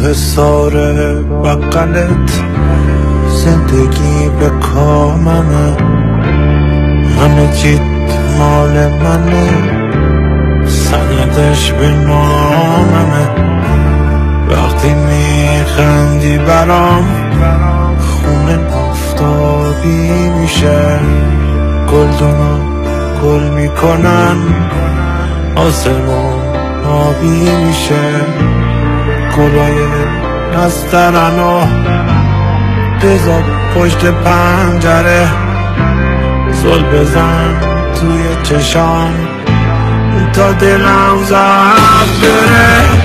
حصار بقلت زندگی به کاممه، همه چیت مال منه، سندش به ناممه. وقتی میخندی برام خونه آفتابی میشه، گلدونا گل میکنن آسمون آبی میشه. گلای نسترنو بذار پشت پنجره، زل بزن توی چشام تا دلم زد بره.